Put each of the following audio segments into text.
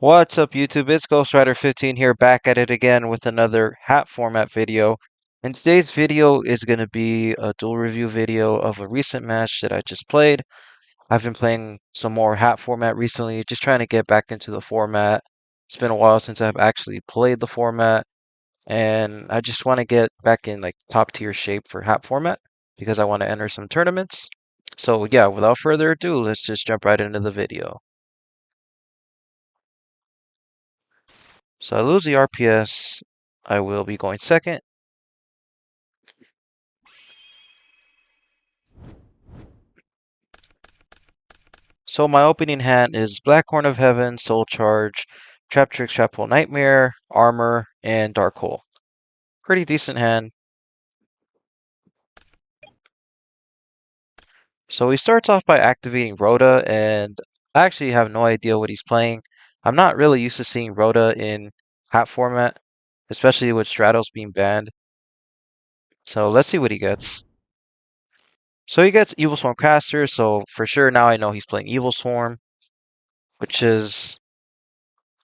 What's up YouTube? It's GhostRider15 here, back at it again with another hat format video. And today's video is going to be a duel review video of a recent match that I just played. I've been playing some more hat format recently, just trying to get back into the format. It's been a while since I've actually played the format, and I just want to get back in like top tier shape for hat format because I want to enter some tournaments. So yeah, without further ado, let's just jump right into the video. So I lose the RPS. I will be going second. So my opening hand is Black Horn of Heaven, Soul Charge, Trap Trick, Trap Hole Nightmare, Armor, and Dark Hole. Pretty decent hand. So he starts off by activating Rhoda, and I actually have no idea what he's playing. I'm not really used to seeing Rhoda in hat format, especially with Stratos being banned. So let's see what he gets. So he gets Evilswarm Caster, so for sure now I know he's playing Evilswarm, which is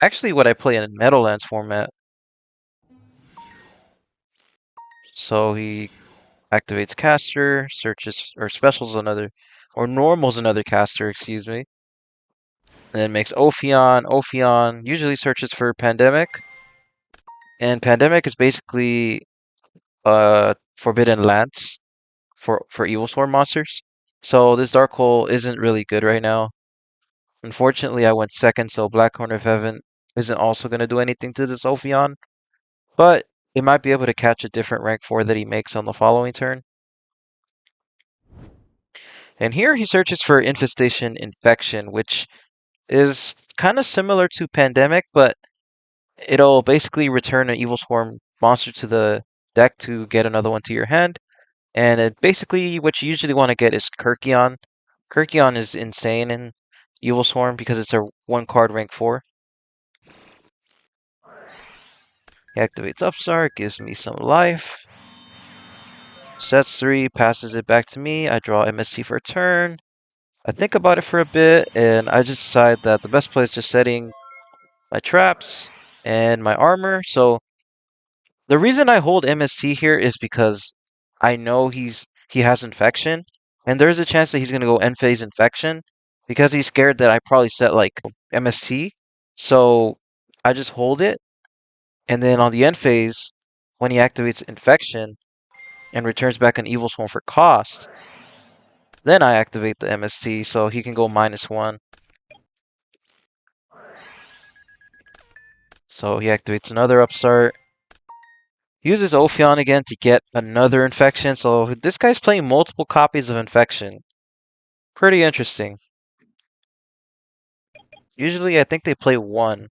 actually what I play in Meadowlands format. So he activates caster, searches or specials another, or normals another caster, excuse me. And then makes Ophion. Ophion usually searches for Pandemic, and Pandemic is basically Forbidden Lance for Evil Swarm monsters. So this Dark Hole isn't really good right now. Unfortunately, I went second, so Black Horn of Heaven isn't also going to do anything to this Ophion, but it might be able to catch a different rank 4 that he makes on the following turn. And here he searches for Infestation Infection, which is kind of similar to Pandemic, but it'll basically return an Evil Swarm monster to the deck to get another one to your hand. And it basically, what you usually want to get is Kirkion. Kirkion is insane in Evil Swarm because it's a 1 card rank 4. He activates Upstart, gives me some life. Sets 3, passes it back to me. I draw MSC for a turn. I think about it for a bit, and I just decide that the best play is just setting my traps and my armor. So the reason I hold MST here is because I know he has infection, and there's a chance that he's gonna go end phase infection because he's scared that I probably set like MST. So I just hold it, and then on the end phase, when he activates infection and returns back an evil swarm for cost, then I activate the MST so he can go -1. So he activates another upstart. Uses Ophion again to get another infection, so this guy's playing multiple copies of infection. Pretty interesting. Usually I think they play one.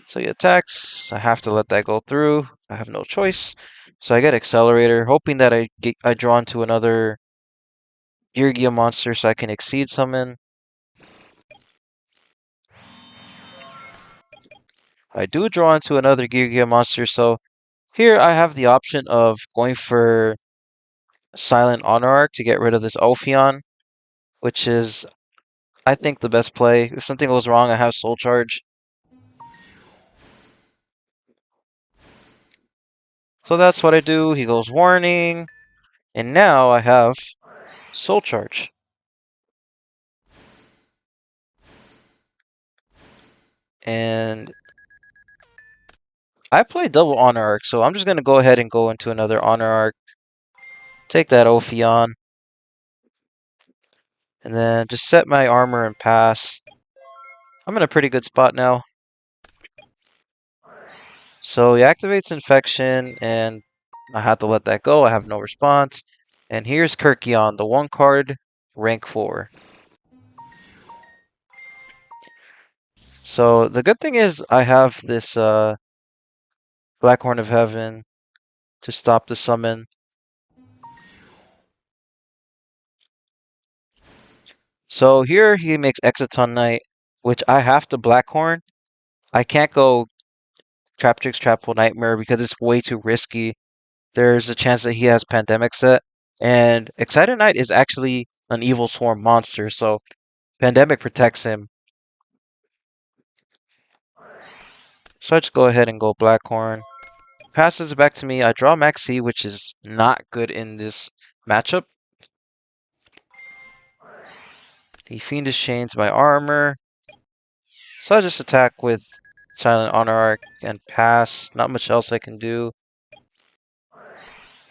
So he attacks, I have to let that go through. I have no choice. So I get Accelerator, hoping that I draw into another Geargia monster so I can Exceed Summon. I do draw into another Geargia monster, so here I have the option of going for Silent Honor Arc to get rid of this Ophion, which is, I think, the best play. If something goes wrong, I have Soul Charge. So that's what I do. He goes Warning, and now I have Soul Charge. And I play double Honor Arc, so I'm just going to go ahead and go into another Honor Arc. Take that Ophion. And then just set my armor and pass. I'm in a pretty good spot now. So he activates Infection, and I have to let that go. I have no response. And here's Kirkion, the 1 card, rank 4. So the good thing is I have this Black Horn of Heaven to stop the summon. So here he makes Exciton Knight, which I have to Blackhorn. I can't go Traptrix Trapful Nightmare because it's way too risky. There's a chance that he has Pandemic set. And Excited Knight is actually an Evil Swarm monster, so Pandemic protects him. So I just go ahead and go Blackhorn. Passes it back to me. I draw Maxi, which is not good in this matchup. He Fiendish Chains my armor. So I just attack with Silent Honor Arc and pass. Not much else I can do.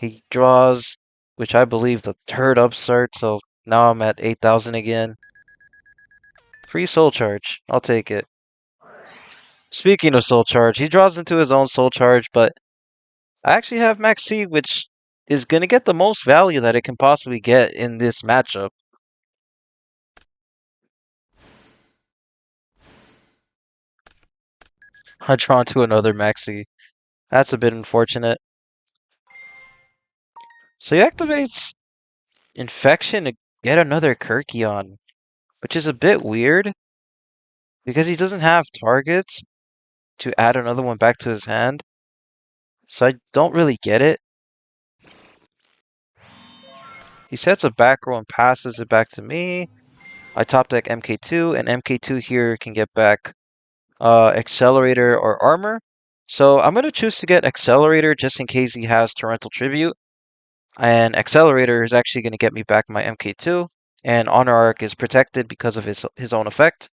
He draws, which I believe the third upstart, so now I'm at 8,000 again. Free Soul Charge. I'll take it. Speaking of Soul Charge, he draws into his own Soul Charge, but I actually have Max C, which is going to get the most value that it can possibly get in this matchup. I draw into another Maxi. That's a bit unfortunate. So he activates Infection to get another Kirkion, which is a bit weird because he doesn't have targets to add another one back to his hand. So I don't really get it. He sets a back row and passes it back to me. I top deck MK2, and MK2 here can get back Accelerator or Armor. So I'm going to choose to get Accelerator just in case he has Torrential Tribute. And Accelerator is actually going to get me back my MK2. And Honor Arc is protected because of his own effect.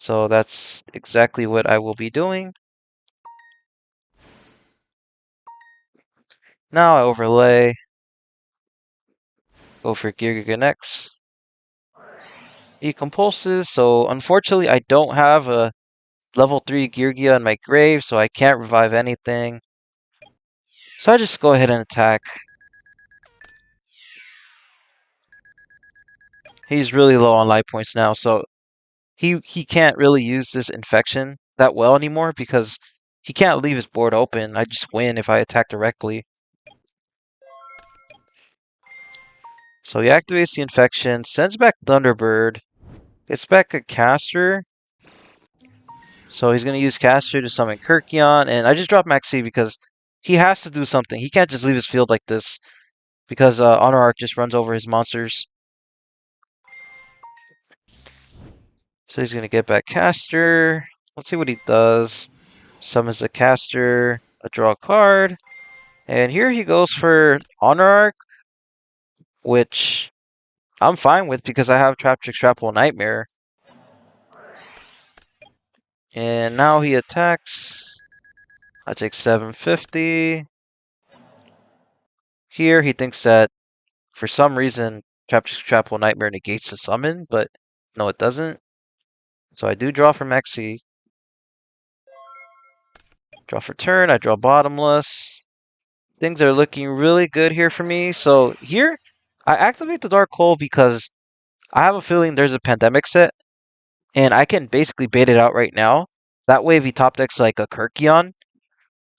So that's exactly what I will be doing. Now I overlay. Go for Geargia next. He compulses, so unfortunately I don't have a level 3 Geargia in my grave, so I can't revive anything. So I just go ahead and attack. He's really low on life points now, so he can't really use this infection that well anymore because he can't leave his board open. I just win if I attack directly. So he activates the infection, sends back Thunderbird, gets back a caster. So he's gonna use caster to summon Kirkion, and I just dropped Maxi because he has to do something. He can't just leave his field like this because Honor Arc just runs over his monsters. So he's gonna get back caster. Let's see what he does. Summons a caster, I draw a card, and here he goes for Honor Arc, which I'm fine with because I have Traptrix Trapple Nightmare. And now he attacks. I take 750. Here he thinks that for some reason Traptrix Trapple Nightmare negates the summon, but no, it doesn't. So I do draw for Mexi. Draw for turn, I draw Bottomless. Things are looking really good here for me. So here, I activate the Dark Hole because I have a feeling there's a Pandemic set, and I can basically bait it out right now. That way, if he top decks like a Kirkion,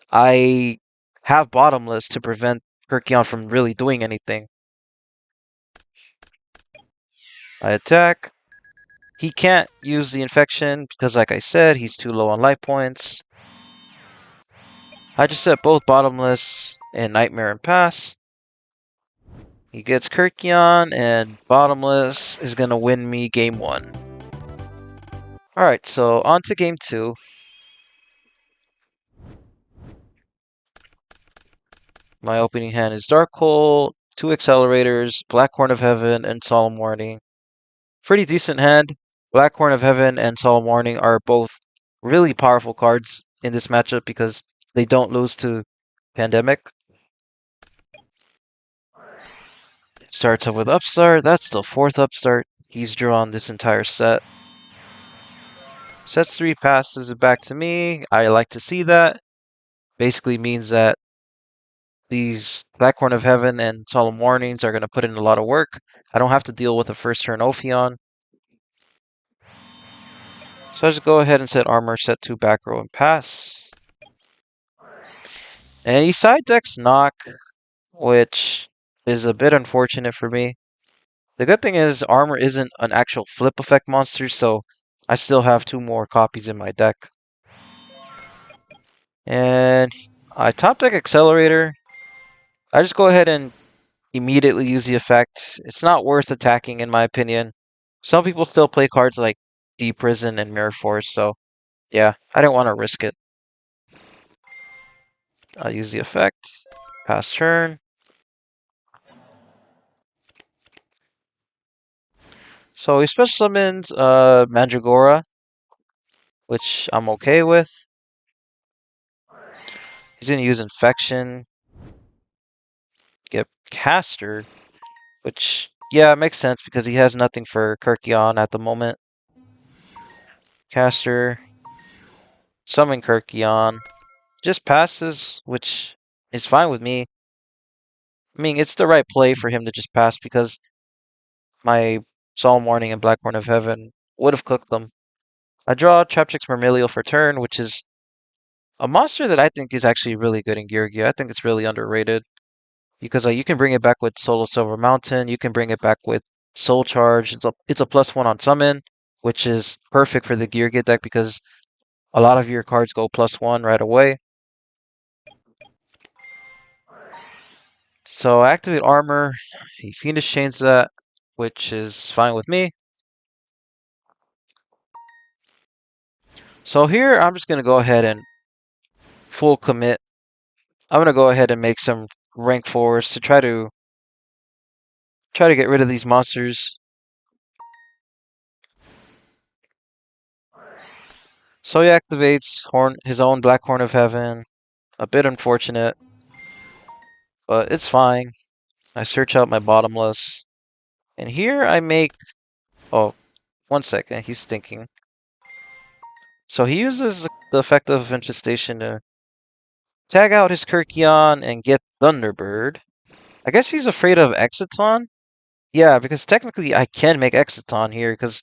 I have Bottomless to prevent Kirkion from really doing anything. I attack. He can't use the Infection because, like I said, he's too low on life points. I just set both Bottomless and Nightmare and pass. He gets Kirkion, and Bottomless is going to win me game 1. Alright, so on to game 2. My opening hand is Dark Hole, 2 Accelerators, Black Horn of Heaven, and Solemn Warning. Pretty decent hand. Black Horn of Heaven and Solemn Warning are both really powerful cards in this matchup because they don't lose to Pandemic. Starts off with Upstart. That's the 4th Upstart he's drawn this entire set. Sets 3, passes it back to me. I like to see that. Basically means that these Black Horn of Heaven and Solemn Warnings are going to put in a lot of work. I don't have to deal with a first turn Ophion. So I just go ahead and set Armor, set 2 back row, and pass. And he side decks Knock, which is a bit unfortunate for me. The good thing is Armor isn't an actual flip effect monster, so I still have 2 more copies in my deck. And I top deck Accelerator. I just go ahead and immediately use the effect. It's not worth attacking, in my opinion. Some people still play cards like Deep Prison and Mirror Force, so yeah, I didn't want to risk it. I'll use the effect. Pass turn. So he special summons Mandragora, which I'm okay with. He's gonna use Infection, get Caster, which yeah, makes sense because he has nothing for Kirkion at the moment. Caster, summon Kirkion, just passes, which is fine with me. I mean, it's the right play for him to just pass because my Solemn Warning and Black Horn of Heaven would have cooked them. I draw Traptrix Myrmilio for turn, which is a monster that I think is actually really good in Geargia. I think it's really underrated because you can bring it back with Solo Silver Mountain. You can bring it back with Soul Charge. It's a +1 on summon, which is perfect for the Geargia deck because a lot of your cards go +1 right away. So I activate Armor. He Fiendish Chains that, which is fine with me. So here I'm just gonna go ahead and full commit. I'm gonna go ahead and make some rank fours to try to get rid of these monsters. So he activates his own Black Horn of Heaven. A bit unfortunate, but it's fine. I search out my bottomless, and here I make. Oh, 1 second. He's thinking. So he uses the effect of Infestation to tag out his Kirkion and get Thunderbird. I guess he's afraid of Exiton. Yeah, because technically I can make Exiton here because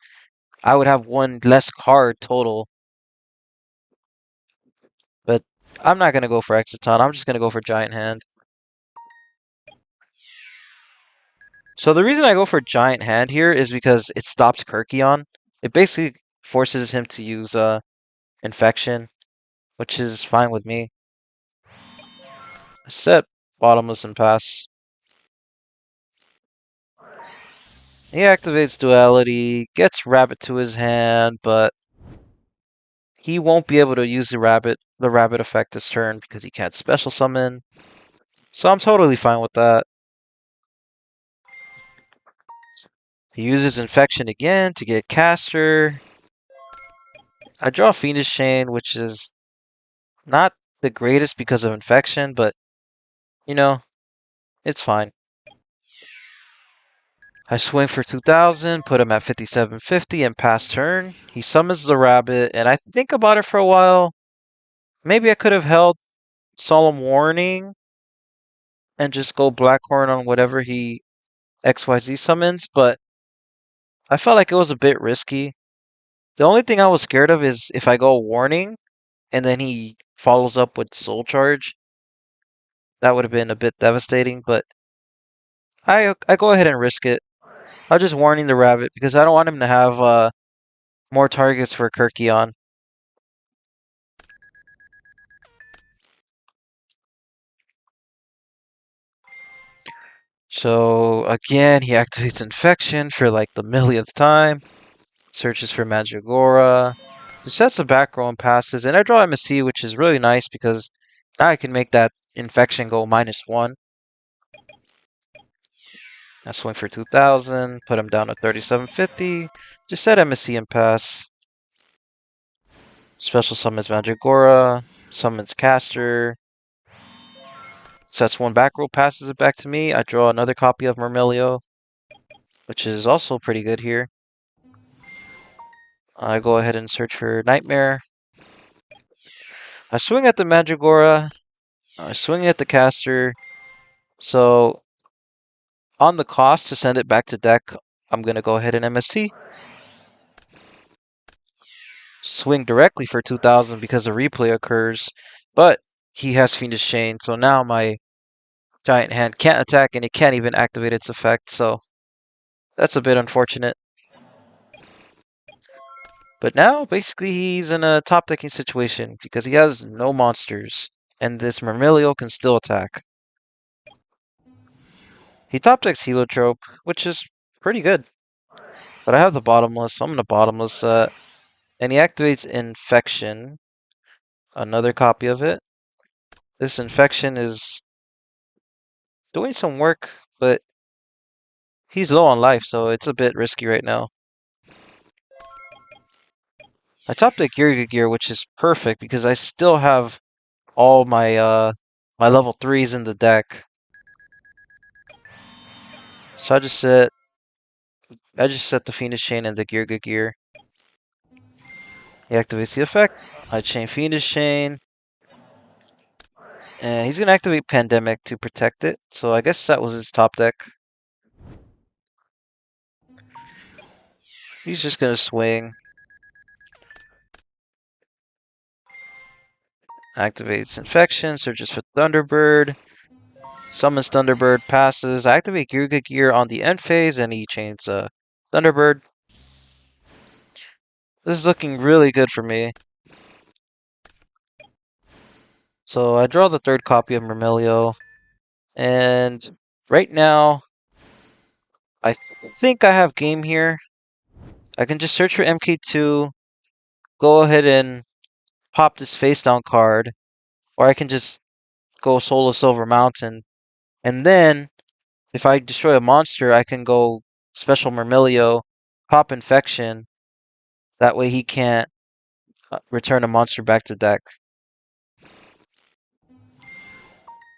I would have one less card total. But I'm not gonna go for Exiton. I'm just gonna go for Giant Hand. So the reason I go for Giant Hand here is because it stops Kirkion. It basically forces him to use Infection, which is fine with me. I set Bottomless and pass. He activates Duality, gets Rabbit to his hand, but he won't be able to use the rabbit effect this turn because he can't special summon. So I'm totally fine with that. He uses Infection again to get Caster. I draw Fiendish Chain, which is not the greatest because of Infection, but you know, it's fine. I swing for 2000, put him at 5750 and pass turn. He summons the rabbit, and I think about it for a while. Maybe I could have held Solemn Warning and just go Blackhorn on whatever he XYZ summons, but I felt like it was a bit risky. The only thing I was scared of is if I go Warning and then he follows up with Soul Charge. That would have been a bit devastating, but I go ahead and risk it. I'm just warning the rabbit because I don't want him to have more targets for Kirkion. So again, he activates Infection for like the millionth time. Searches for Mandragora. Just sets a back row and passes. And I draw MST, which is really nice because now I can make that Infection go -1. I swing for 2000, put him down to 3750. Just set MSC and pass. Special summons Mandragora. Summons Caster. Sets one back row, passes it back to me. I draw another copy of Myrmilio, which is also pretty good here. I go ahead and search for Nightmare. I swing at the Mandragora. I swing at the Caster. So, on the cost to send it back to deck, I'm going to go ahead and MST. Swing directly for 2000 because a replay occurs, but he has Fiendish Chain, so now my Giant Hand can't attack and it can't even activate its effect, so that's a bit unfortunate. But now, basically, he's in a top decking situation because he has no monsters, and this Myrmilio can still attack. He top decks Heliotrope, which is pretty good. But I have the Bottomless, so I'm going to Bottomless that. And he activates Infection, another copy of it. This infection is doing some work, but he's low on life, so it's a bit risky right now. I topped a Geargia gear, which is perfect because I still have all my level 3s in the deck. So I just set the Fiendish Chain and the Geargia gear. He activates the effect. I chain Fiendish Chain. And he's gonna activate Pandemic to protect it. So I guess that was his top deck. He's just gonna swing. Activates Infection, searches for Thunderbird. Summons Thunderbird, passes. I activate Geargia gear on the end phase, and he chains Thunderbird. This is looking really good for me. So I draw the third copy of Myrmilio. And right now, I think I have game here. I can just search for MK2, go ahead and pop this face down card, or I can just go Soul of Silver Mountain. And then, if I destroy a monster, I can go Special Myrmilio, pop Infection. That way he can't return a monster back to deck.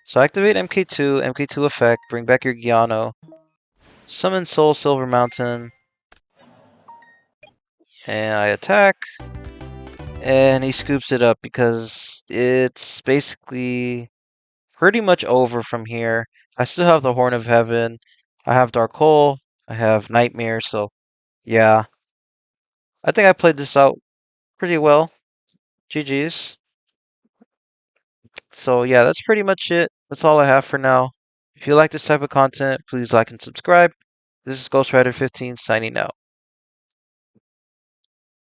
So activate MK2 effect, bring back your Giano, summon Soul Silver Mountain, and I attack. And he scoops it up because it's basically pretty much over from here. I still have the Horn of Heaven, I have Dark Hole, I have Nightmare, so yeah. I think I played this out pretty well. GG's. So yeah, that's pretty much it. That's all I have for now. If you like this type of content, please like and subscribe. This is Ghostwriter 15 signing out.